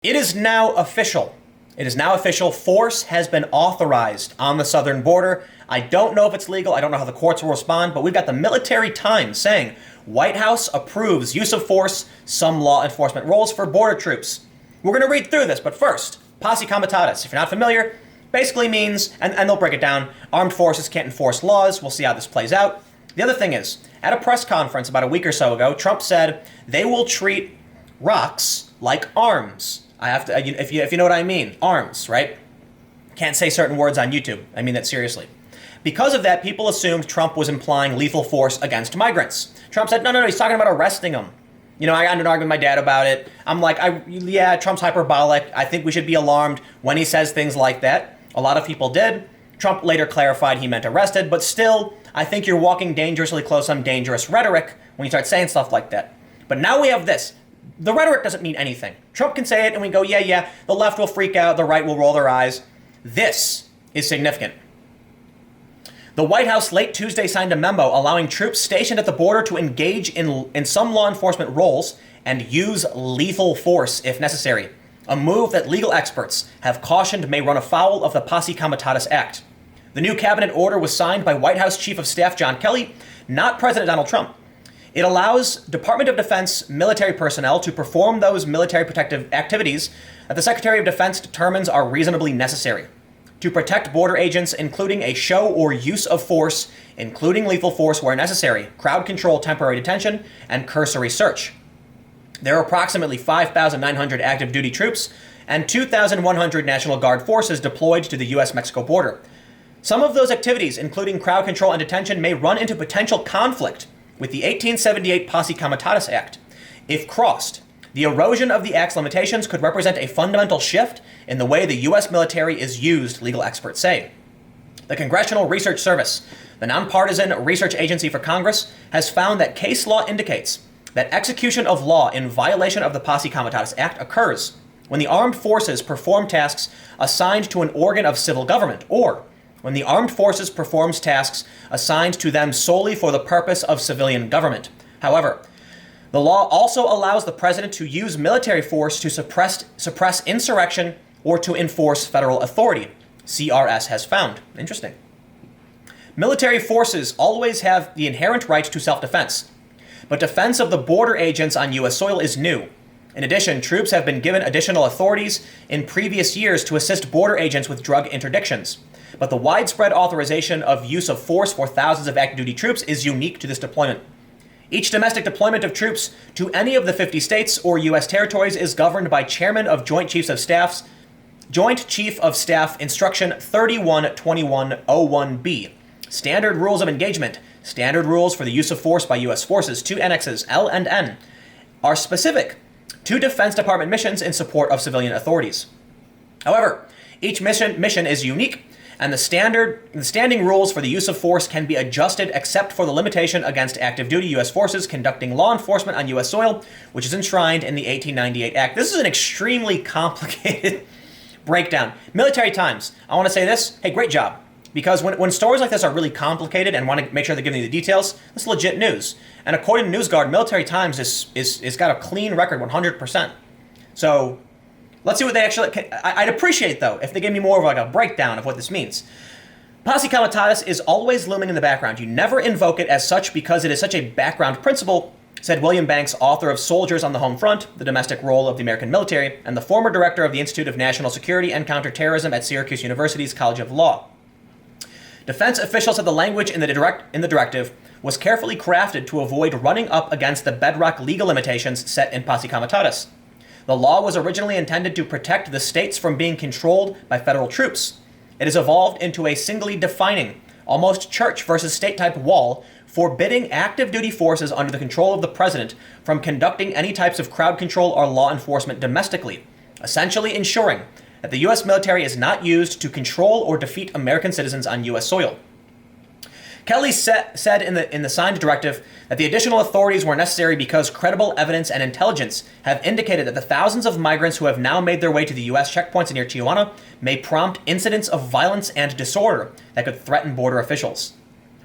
It is now official. It is now official. Force has been authorized on the southern border. I don't know if it's legal. I don't know how the courts will respond, but we've got the Military Times saying White House approves use of force, some law enforcement roles for border troops. We're going to read through this, but first, Posse Comitatus, if you're not familiar, basically means, and they'll break it down, armed forces can't enforce laws. We'll see how this plays out. The other thing is, at a press conference about a week or so ago, Trump said they will treat rocks like arms. I have to, if you know what I mean, arms, right? Can't say certain words on YouTube. I mean that seriously. Because of that, people assumed Trump was implying lethal force against migrants. Trump said, no, he's talking about arresting them. You know, I got into an argument with my dad about it. I'm like, yeah, Trump's hyperbolic. I think we should be alarmed when he says things like that. A lot of people did. Trump later clarified he meant arrested, but still, I think you're walking dangerously close on dangerous rhetoric when you start saying stuff like that. But now we have this. The rhetoric doesn't mean anything. Trump can say it and we go, yeah, the left will freak out, the right will roll their eyes. This is significant. The White House late Tuesday signed a memo allowing troops stationed at the border to engage in some law enforcement roles and use lethal force if necessary, a move that legal experts have cautioned may run afoul of the Posse Comitatus Act. The new cabinet order was signed by White House Chief of Staff John Kelly, not President Donald Trump. It allows Department of Defense military personnel to perform those military protective activities that the Secretary of Defense determines are reasonably necessary to protect border agents, including a show or use of force, including lethal force where necessary, crowd control, temporary detention, and cursory search. There are approximately 5,900 active duty troops and 2,100 National Guard forces deployed to the U.S.-Mexico border. Some of those activities, including crowd control and detention, may run into potential conflict with the 1878 Posse Comitatus Act. If crossed, the erosion of the Act's limitations could represent a fundamental shift in the way the U.S. military is used, legal experts say. The Congressional Research Service, the nonpartisan research agency for Congress, has found that case law indicates that execution of law in violation of the Posse Comitatus Act occurs when the armed forces perform tasks assigned to an organ of civil government, or when the armed forces performs tasks assigned to them solely for the purpose of civilian government. However, the law also allows the president to use military force to suppress insurrection or to enforce federal authority, CRS has found. Interesting. Military forces always have the inherent right to self-defense, but defense of the border agents on U.S. soil is new. In addition, troops have been given additional authorities in previous years to assist border agents with drug interdictions. But the widespread authorization of use of force for thousands of active duty troops is unique to this deployment. Each domestic deployment of troops to any of the 50 states or U.S. territories is governed by Chairman of Joint Chief of Staff Instruction 312101B. Standard rules of engagement, standard rules for the use of force by U.S. forces, 2 annexes L and N, are specific to Defense Department missions in support of civilian authorities. However, each mission is unique, and the standing rules for the use of force can be adjusted except for the limitation against active duty U.S. forces conducting law enforcement on U.S. soil, which is enshrined in the 1898 Act. This is an extremely complicated breakdown. Military Times, I want to say this. Hey, great job. Because when stories like this are really complicated and want to make sure they're giving you the details, this is legit news. And according to NewsGuard, Military Times is got a clean record 100%. So let's see what they actually... I'd appreciate, though, if they gave me more of like a breakdown of what this means. Posse Comitatus is always looming in the background. You never invoke it as such because it is such a background principle, said William Banks, author of Soldiers on the Home Front, the Domestic Role of the American Military, and the former director of the Institute of National Security and Counterterrorism at Syracuse University's College of Law. Defense officials said the language in the directive was carefully crafted to avoid running up against the bedrock legal limitations set in Posse Comitatus. The law was originally intended to protect the states from being controlled by federal troops. It has evolved into a singly defining, almost church versus state type wall, forbidding active duty forces under the control of the president from conducting any types of crowd control or law enforcement domestically, essentially ensuring that the U.S. military is not used to control or defeat American citizens on U.S. soil. Kelly said in the signed directive that the additional authorities were necessary because credible evidence and intelligence have indicated that the thousands of migrants who have now made their way to the U.S. checkpoints near Tijuana may prompt incidents of violence and disorder that could threaten border officials.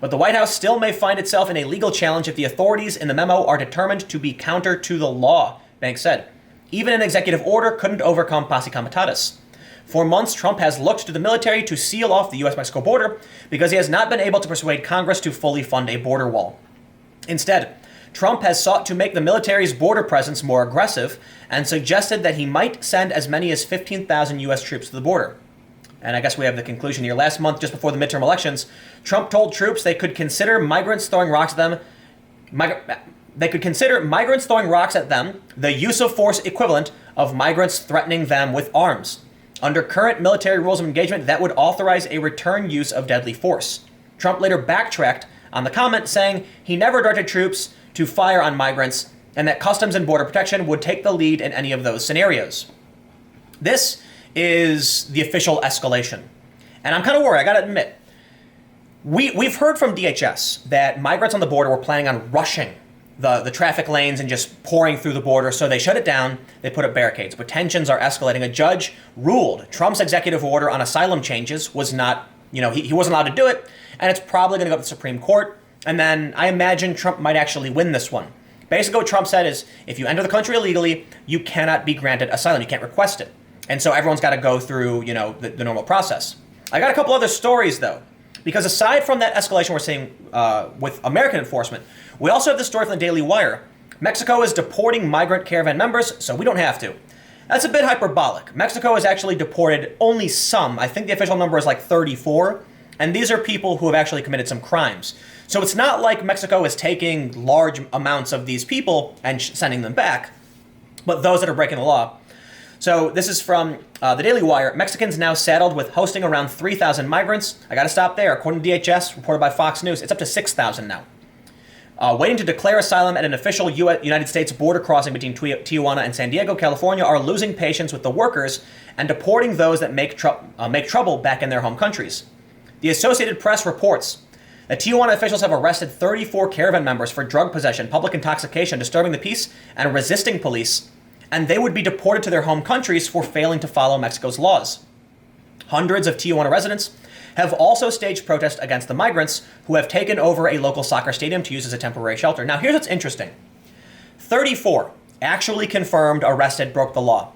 But the White House still may find itself in a legal challenge if the authorities in the memo are determined to be counter to the law, Banks said. Even an executive order couldn't overcome Posse Comitatus. For months, Trump has looked to the military to seal off the U.S.-Mexico border because he has not been able to persuade Congress to fully fund a border wall. Instead, Trump has sought to make the military's border presence more aggressive and suggested that he might send as many as 15,000 U.S. troops to the border. And I guess we have the conclusion here. Last month, just before the midterm elections, Trump told troops they could consider migrants throwing rocks at them. They could consider migrants throwing rocks at them the use of force equivalent of migrants threatening them with arms. Under current military rules of engagement, that would authorize a return use of deadly force. Trump later backtracked on the comment, saying he never directed troops to fire on migrants and that Customs and Border Protection would take the lead in any of those scenarios. This is the official escalation. And I'm kind of worried, I gotta admit. We've heard from DHS that migrants on the border were planning on rushing the traffic lanes and just pouring through the border, so they shut it down, they put up barricades. But tensions are escalating. A judge ruled Trump's executive order on asylum changes was not, he wasn't allowed to do it, and it's probably going to go to the Supreme Court. And then I imagine Trump might actually win this one. Basically what Trump said is, if you enter the country illegally, you cannot be granted asylum, you can't request it. And so everyone's got to go through, the normal process. I got a couple other stories, though. Because aside from that escalation we're seeing with American enforcement, we also have this story from the Daily Wire. Mexico is deporting migrant caravan members, so we don't have to. That's a bit hyperbolic. Mexico has actually deported only some. I think the official number is like 34. And these are people who have actually committed some crimes. So it's not like Mexico is taking large amounts of these people and sending them back, but those that are breaking the law. So this is from the Daily Wire. Mexicans now saddled with hosting around 3,000 migrants. I got to stop there. According to DHS, reported by Fox News, it's up to 6,000 now. Waiting to declare asylum at an official United States border crossing between Tijuana and San Diego, California, are losing patience with the workers and deporting those that make trouble back in their home countries. The Associated Press reports that Tijuana officials have arrested 34 caravan members for drug possession, public intoxication, disturbing the peace, and resisting police, and they would be deported to their home countries for failing to follow Mexico's laws. Hundreds of Tijuana residents have also staged protests against the migrants who have taken over a local soccer stadium to use as a temporary shelter. Now, here's what's interesting. 34 actually confirmed, arrested, broke the law.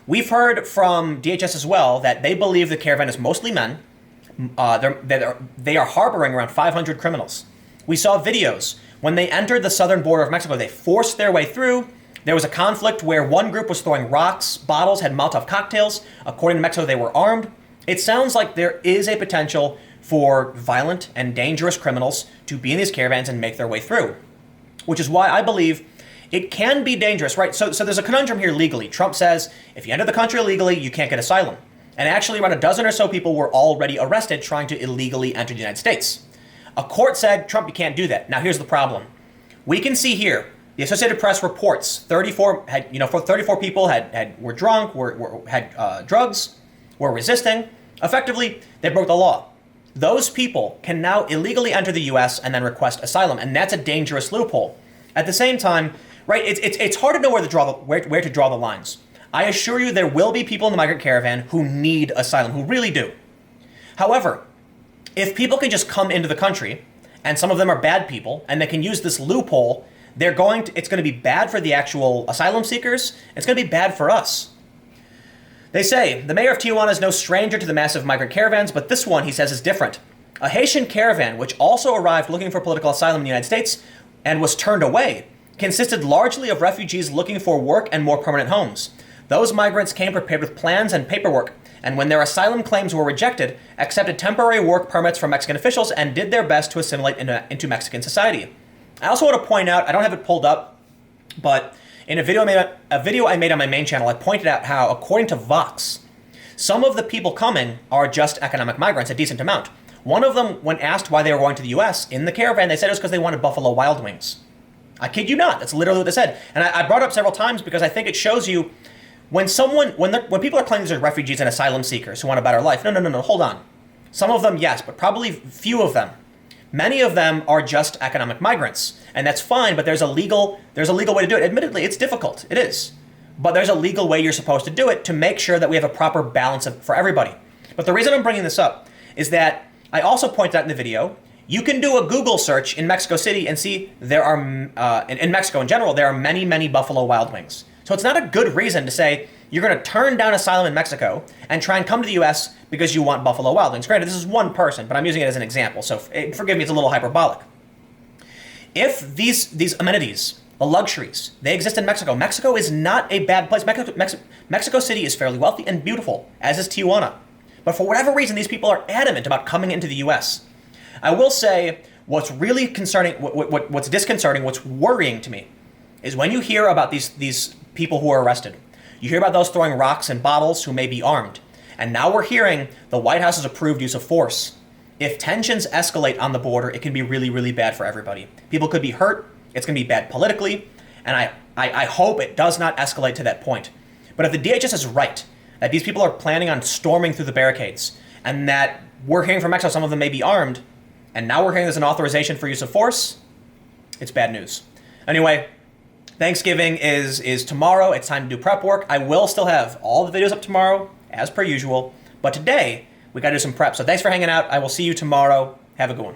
We've heard from DHS as well that they believe the caravan is mostly men. They are harboring around 500 criminals. We saw videos. When they entered the southern border of Mexico, they forced their way through. There was a conflict where one group was throwing rocks, bottles, had Molotov cocktails. According to Mexico, they were armed. It sounds like there is a potential for violent and dangerous criminals to be in these caravans and make their way through, which is why I believe it can be dangerous, right? So there's a conundrum here legally. Trump says, if you enter the country illegally, you can't get asylum. And actually around a dozen or so people were already arrested trying to illegally enter the United States. A court said, Trump, you can't do that. Now, here's the problem. We can see here, the Associated Press reports 34 people were drunk, had drugs, were resisting. Effectively, they broke the law. Those people can now illegally enter the U.S. and then request asylum, and that's a dangerous loophole. At the same time, right, it's hard to know where to draw the lines. I assure you there will be people in the migrant caravan who need asylum, who really do. However, if people can just come into the country, and some of them are bad people, and they can use this loophole, it's going to be bad for the actual asylum seekers. It's going to be bad for us. They say, the mayor of Tijuana is no stranger to the massive migrant caravans, but this one, he says, is different. A Haitian caravan, which also arrived looking for political asylum in the United States and was turned away, consisted largely of refugees looking for work and more permanent homes. Those migrants came prepared with plans and paperwork, and when their asylum claims were rejected, accepted temporary work permits from Mexican officials and did their best to assimilate into Mexican society. I also want to point out, I don't have it pulled up, but in a video I made on my main channel, I pointed out how, according to Vox, some of the people coming are just economic migrants, a decent amount. One of them, when asked why they were going to the U.S., in the caravan, they said it was because they wanted Buffalo Wild Wings. I kid you not, that's literally what they said. And I brought it up several times because I think it shows you when people are claiming these are refugees and asylum seekers who want a better life. No, hold on. Some of them, yes, but probably few of them. Many of them are just economic migrants, and that's fine, but there's a legal way to do it. Admittedly, it's difficult. It is. But there's a legal way you're supposed to do it to make sure that we have a proper balance for everybody. But the reason I'm bringing this up is that I also pointed out in the video, you can do a Google search in Mexico City and see there are, in Mexico in general, there are many, many Buffalo Wild Wings. So it's not a good reason to say you're going to turn down asylum in Mexico and try and come to the U.S. because you want Buffalo Wild Wings. Granted, this is one person, but I'm using it as an example, so forgive me, it's a little hyperbolic. If these amenities, the luxuries, they exist in Mexico, Mexico is not a bad place. Mexico City is fairly wealthy and beautiful, as is Tijuana. But for whatever reason, these people are adamant about coming into the U.S. I will say what's really concerning, what's disconcerting, what's worrying to me, is when you hear about these people who are arrested. You hear about those throwing rocks and bottles who may be armed. And now we're hearing the White House has approved use of force. If tensions escalate on the border, it can be really, really bad for everybody. People could be hurt. It's going to be bad politically. And I hope it does not escalate to that point. But if the DHS is right, that these people are planning on storming through the barricades, and that we're hearing from Mexico some of them may be armed, and now we're hearing there's an authorization for use of force, it's bad news. Anyway, Thanksgiving is tomorrow. It's time to do prep work. I will still have all the videos up tomorrow, as per usual. But today, we got to do some prep. So thanks for hanging out. I will see you tomorrow. Have a good one.